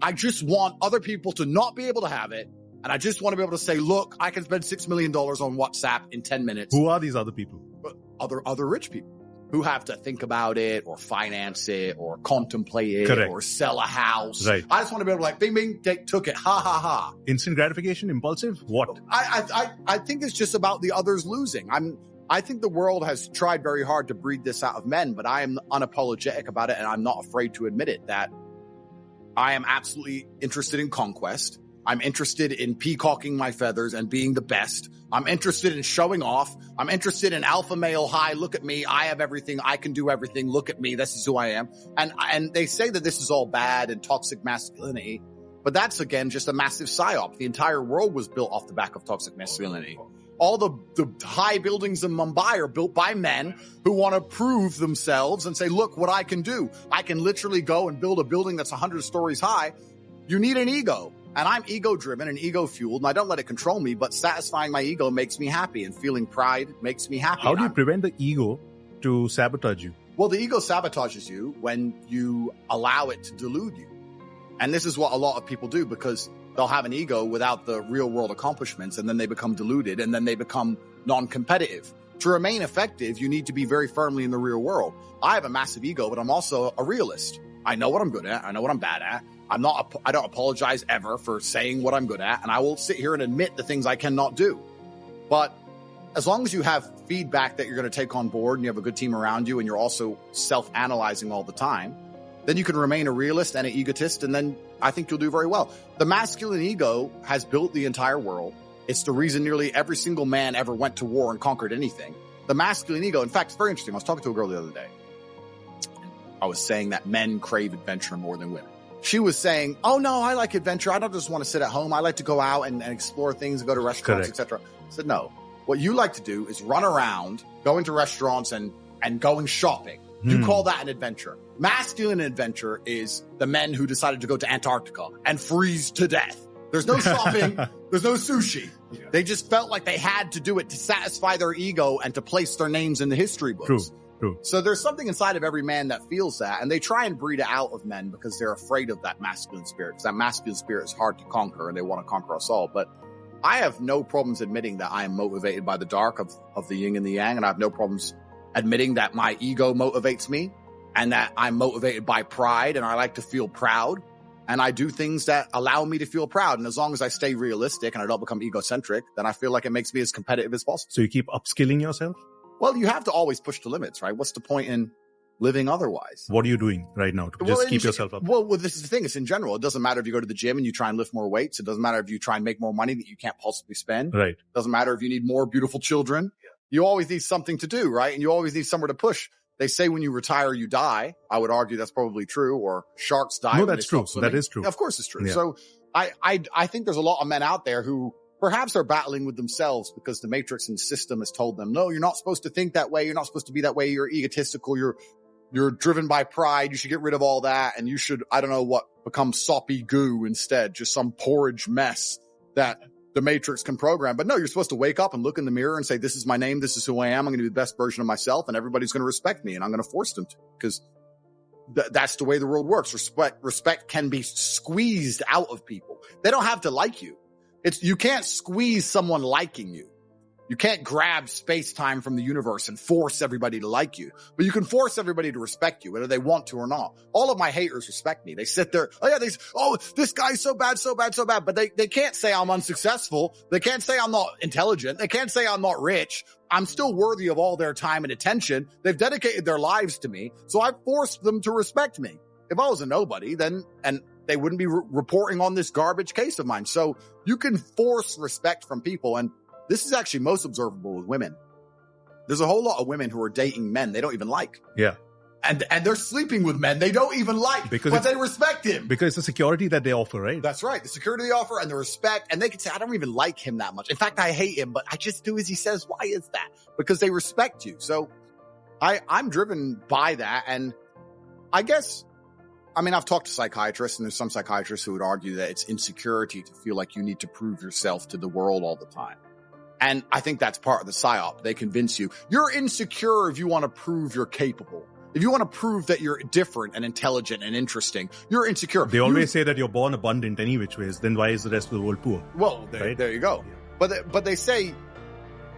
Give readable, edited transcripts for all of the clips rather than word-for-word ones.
I just want other people to not be able to have it. And I just want to be able to say, look, I can spend $6 million on WhatsApp in 10 minutes. Who are these other people? Other rich people who have to think about it or finance it or contemplate it. Correct. Or sell a house. Right. I just want to be able to like, bing, bing, took it. Ha, ha, ha. Instant gratification, impulsive? What? I think it's just about the others losing. I think the world has tried very hard to breed this out of men, but I am unapologetic about it. And I'm not afraid to admit it, that I am absolutely interested in conquest. I'm interested in peacocking my feathers and being the best. I'm interested in showing off. I'm interested in alpha male high. Look at me. I have everything. I can do everything. Look at me. This is who I am. And they say that this is all bad and toxic masculinity, but that's again just a massive psyop. The entire world was built off the back of toxic masculinity. All the high buildings in Mumbai are built by men who want to prove themselves and say, look what I can do. I can literally go and build a building that's 100 stories high. You need an ego. And I'm ego-driven and ego-fueled, and I don't let it control me, but satisfying my ego makes me happy, and feeling pride makes me happy. How do you prevent the ego to sabotage you? Well, the ego sabotages you when you allow it to delude you. And this is what a lot of people do, because they'll have an ego without the real-world accomplishments, and then they become deluded, and then they become non-competitive. To remain effective, you need to be very firmly in the real world. I have a massive ego, but I'm also a realist. I know what I'm good at. I know what I'm bad at. I don't apologize ever for saying what I'm good at, and I will sit here and admit the things I cannot do. But as long as you have feedback that you're going to take on board and you have a good team around you and you're also self-analyzing all the time, then you can remain a realist and an egotist, and then I think you'll do very well. The masculine ego has built the entire world. It's the reason nearly every single man ever went to war and conquered anything. The masculine ego, in fact, it's very interesting. I was talking to a girl the other day. I was saying that men crave adventure more than women. She was saying, oh, no, I like adventure. I don't just want to sit at home. I like to go out and explore things and go to restaurants, etc. I said, no, what you like to do is run around, go into restaurants and going shopping. You call that an adventure. Masculine adventure is the men who decided to go to Antarctica and freeze to death. There's no shopping. There's no sushi. Yeah. They just felt like they had to do it to satisfy their ego and to place their names in the history books. True. So there's something inside of every man that feels that, and they try and breed it out of men because they're afraid of that masculine spirit, because that masculine spirit is hard to conquer and they want to conquer us all. But I have no problems admitting that I am motivated by the dark of the yin and the yang, and I have no problems admitting that my ego motivates me and that I'm motivated by pride and I like to feel proud, and I do things that allow me to feel proud. And as long as I stay realistic and I don't become egocentric, then I feel like it makes me as competitive as possible. So you keep upskilling yourself? Well, you have to always push the limits, right? What's the point in living otherwise? What are you doing right now to just keep yourself up? Well, this is the thing. It's in general. It doesn't matter if you go to the gym and you try and lift more weights. It doesn't matter if you try and make more money that you can't possibly spend. Right. It doesn't matter if you need more beautiful children. You always need something to do, right? And you always need somewhere to push. They say when you retire, you die. I would argue that's probably true. Or sharks die. No, that's true. That is true. Yeah, of course it's true. Yeah. So I think there's a lot of men out there who perhaps are battling with themselves because the matrix and system has told them, no, you're not supposed to think that way. You're not supposed to be that way. You're egotistical. You're driven by pride. You should get rid of all that. And you should, I don't know what, become soppy goo instead, just some porridge mess that the matrix can program. But no, you're supposed to wake up and look in the mirror and say, this is my name. This is who I am. I'm going to be the best version of myself, and everybody's going to respect me, and I'm going to force them to, because that's the way the world works. Respect can be squeezed out of people. They don't have to like you. You can't squeeze someone liking you. You can't grab space-time from the universe and force everybody to like you, but you can force everybody to respect you, whether they want to or not. All of my haters respect me. They sit there, this guy's so bad, so bad, so bad, but they can't say I'm unsuccessful. They can't say I'm not intelligent. They can't say I'm not rich. I'm still worthy of all their time and attention. They've dedicated their lives to me, so I've forced them to respect me. If I was a nobody, then they wouldn't be reporting on this garbage case of mine. So you can force respect from people, and this is actually most observable with women. There's a whole lot of women who are dating men they don't even like. Yeah. And they're sleeping with men they don't even like, but they respect him. Because it's the security that they offer, right? That's right. The security they offer and the respect. And they can say, I don't even like him that much. In fact, I hate him, but I just do as he says. Why is that? Because they respect you. So I'm driven by that. And I guess, I've talked to psychiatrists, and there's some psychiatrists who would argue that it's insecurity to feel like you need to prove yourself to the world all the time. And I think that's part of the psyop. They convince you, you're insecure if you want to prove you're capable. If you want to prove that you're different and intelligent and interesting, you're insecure. They always say that you're born abundant any which ways. Then why is the rest of the world poor? Well, there you go. Yeah. But they say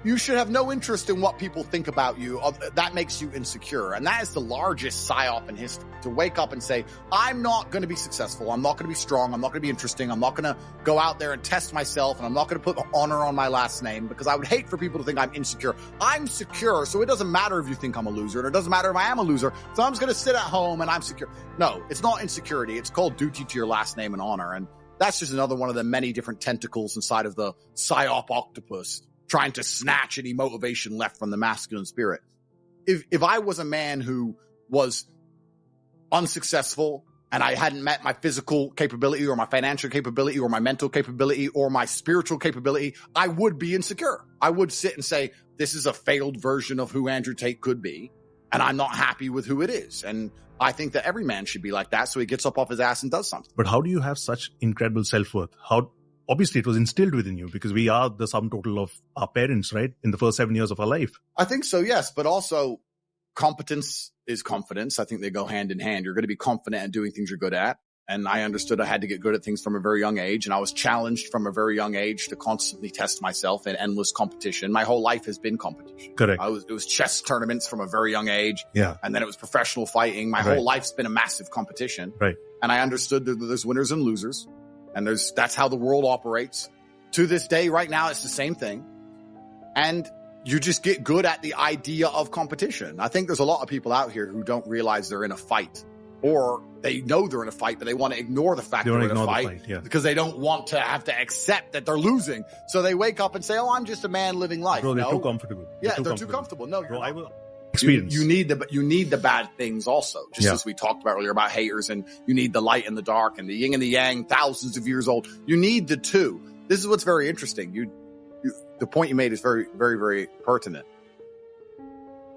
you should have no interest in what people think about you. That makes you insecure. And that is the largest psyop in history. To wake up and say, I'm not going to be successful. I'm not going to be strong. I'm not going to be interesting. I'm not going to go out there and test myself. And I'm not going to put honor on my last name, because I would hate for people to think I'm insecure. I'm secure. So it doesn't matter if you think I'm a loser, and it doesn't matter if I am a loser. So I'm just going to sit at home and I'm secure. No, it's not insecurity. It's called duty to your last name and honor. And that's just another one of the many different tentacles inside of the psyop octopus, trying to snatch any motivation left from the masculine spirit. If I was a man who was unsuccessful and I hadn't met my physical capability or my financial capability or my mental capability or my spiritual capability, I would be insecure. I would sit and say, this is a failed version of who Andrew Tate could be, and I'm not happy with who it is. And I think that every man should be like that, so he gets up off his ass and does something. But how do you have such incredible self-worth? Obviously, it was instilled within you because we are the sum total of our parents, right? In the first 7 years of our life. I think so, yes. But also, competence is confidence. I think they go hand in hand. You're going to be confident at doing things you're good at. And I understood I had to get good at things from a very young age. And I was challenged from a very young age to constantly test myself in endless competition. My whole life has been competition. Correct. It was chess tournaments from a very young age. Yeah. And then it was professional fighting. My whole life's been a massive competition. Right. And I understood that there's winners and losers. And that's how the world operates. To this day, right now, it's the same thing. And you just get good at the idea of competition. I think there's a lot of people out here who don't realize they're in a fight, or they know they're in a fight, but they want to ignore the fact they're in a fight, because they don't want to have to accept that they're losing. So they wake up and say, oh, I'm just a man living life. Bro, they're too comfortable. They're too comfortable. No, bro, I will experience. You need the bad things also, just as we talked about earlier about haters, and you need the light and the dark and the yin and the yang, thousands of years old. You need the two. This is what's very interesting. The point you made is very, very, very pertinent.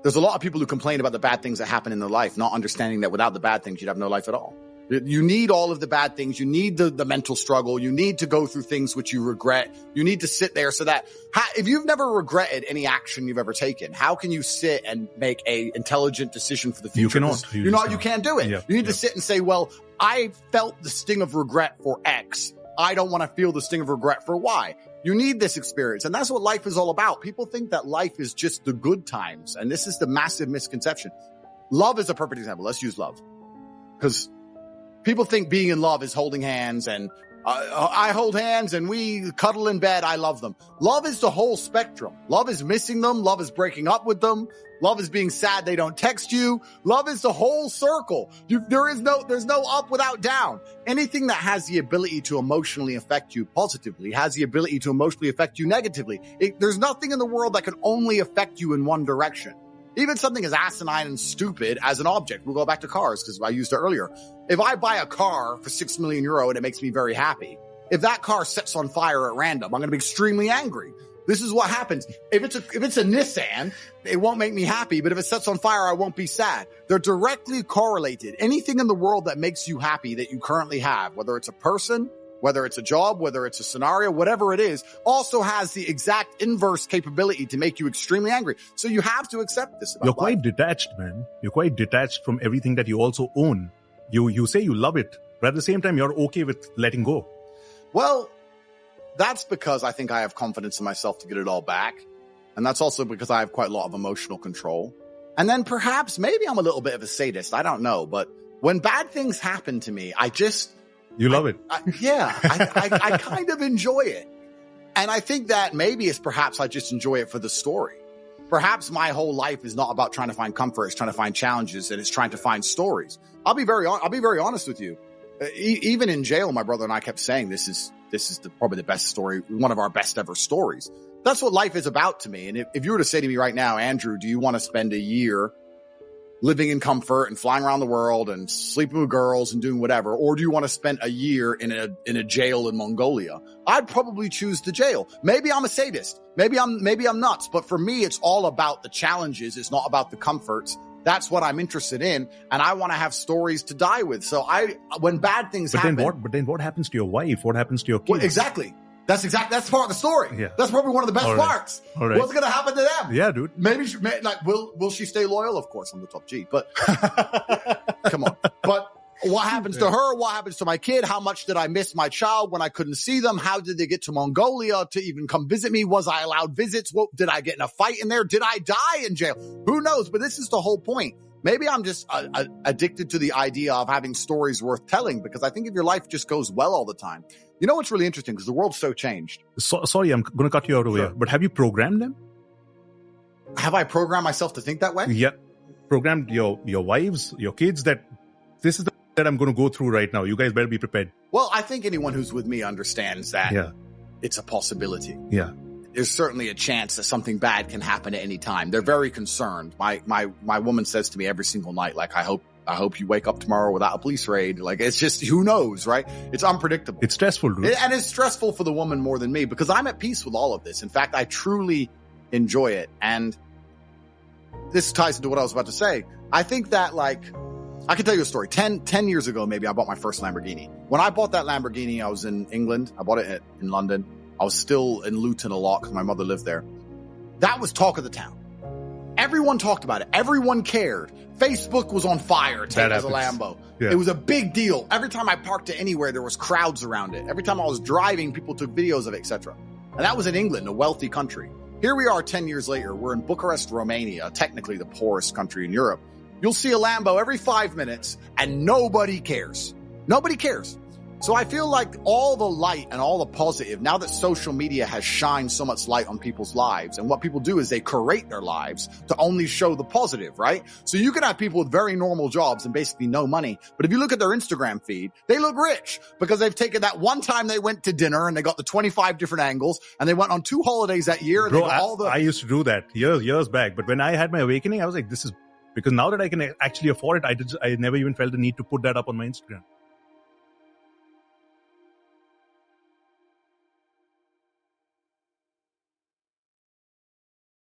There's a lot of people who complain about the bad things that happen in their life, not understanding that without the bad things, you'd have no life at all. You need all of the bad things. You need the mental struggle. You need to go through things which you regret. You need to sit there so that if you've never regretted any action you've ever taken, how can you sit and make a intelligent decision for the future? You can't do it. You need to sit and say, well, I felt the sting of regret for X. I don't want to feel the sting of regret for Y. You need this experience. And that's what life is all about. People think that life is just the good times. And this is the massive misconception. Love is a perfect example. Let's use love. Because people think being in love is holding hands and I hold hands and we cuddle in bed. I love them. Love is the whole spectrum. Love is missing them. Love is breaking up with them. Love is being sad they don't text you. Love is the whole circle. There's no up without down. Anything that has the ability to emotionally affect you positively has the ability to emotionally affect you negatively. There's nothing in the world that can only affect you in one direction. Even something as asinine and stupid as an object. We'll go back to cars because I used it earlier. If I buy a car for 6 million euro and it makes me very happy, if that car sets on fire at random, I'm going to be extremely angry. This is what happens. If it's a Nissan, it won't make me happy. But if it sets on fire, I won't be sad. They're directly correlated. Anything in the world that makes you happy that you currently have, whether it's a person, whether it's a job, whether it's a scenario, whatever it is, also has the exact inverse capability to make you extremely angry. So you have to accept this about You're quite detached, man. You're quite detached from everything that you also own. You say you love it, but at the same time, you're okay with letting go. Well, that's because I think I have confidence in myself to get it all back. And that's also because I have quite a lot of emotional control. And then perhaps maybe I'm a little bit of a sadist. I don't know. But when bad things happen to me, You love it. I kind of enjoy it. And I think that maybe it's perhaps I just enjoy it for the story. Perhaps my whole life is not about trying to find comfort. It's trying to find challenges, and it's trying to find stories. I'll be very honest with you. Even in jail, my brother and I kept saying this is probably the best story, one of our best ever stories. That's what life is about to me. And if you were to say to me right now, Andrew, do you want to spend a year living in comfort and flying around the world and sleeping with girls and doing whatever, or do you want to spend a year in a jail in Mongolia? I'd probably choose the jail. Maybe I'm a sadist. Maybe I'm nuts. But for me, it's all about the challenges. It's not about the comforts. That's what I'm interested in. And I want to have stories to die with. So when bad things happen. But then what happens to your wife? What happens to your kids? Well, exactly. That's part of the story. Yeah. That's probably one of the best parts. All right. What's going to happen to them? Yeah, dude. Maybe will she stay loyal? Of course, I'm the top G, but come on. But what happens to her? What happens to my kid? How much did I miss my child when I couldn't see them? How did they get to Mongolia to even come visit me? Was I allowed visits? What, did I get in a fight in there? Did I die in jail? Who knows? But this is the whole point. Maybe I'm just addicted to the idea of having stories worth telling, because I think if your life just goes well all the time, you know what's really interesting, because the world's so changed. Sorry, I'm going to cut you out over here, but have you programmed them? Have I programmed myself to think that way? Yeah. Programmed your wives, your kids, that this is the that I'm going to go through right now. You guys better be prepared. Well, I think anyone who's with me understands that it's a possibility. Yeah. There's certainly a chance that something bad can happen at any time. They're very concerned. My woman says to me every single night, like, I hope you wake up tomorrow without a police raid. Like, it's just, who knows, right? It's unpredictable. It's stressful, dude. And it's stressful for the woman more than me, because I'm at peace with all of this. In fact, I truly enjoy it. And this ties into what I was about to say. I think that, like, I can tell you a story. 10 years ago, maybe, I bought my first Lamborghini. When I bought that Lamborghini, I was in England. I bought it in London. I was still in Luton a lot because my mother lived there. That was talk of the town. Everyone talked about it. Everyone cared. Facebook was on fire. Tate has a Lambo. Yeah. It was a big deal. Every time I parked it anywhere, there was crowds around it. Every time I was driving, people took videos of it, etc. And that was in England, a wealthy country. Here we are 10 years later. We're in Bucharest, Romania, technically the poorest country in Europe. You'll see a Lambo every 5 minutes and nobody cares. Nobody cares. So I feel like all the light and all the positive, now that social media has shined so much light on people's lives, and what people do is they curate their lives to only show the positive, right? So you can have people with very normal jobs and basically no money, but if you look at their Instagram feed, they look rich because they've taken that one time they went to dinner and they got the 25 different angles, and they went on 2 holidays that year. And Bro, I used to do that years back, but when I had my awakening, I was like, this is, because now that I can actually afford it, I never even felt the need to put that up on my Instagram.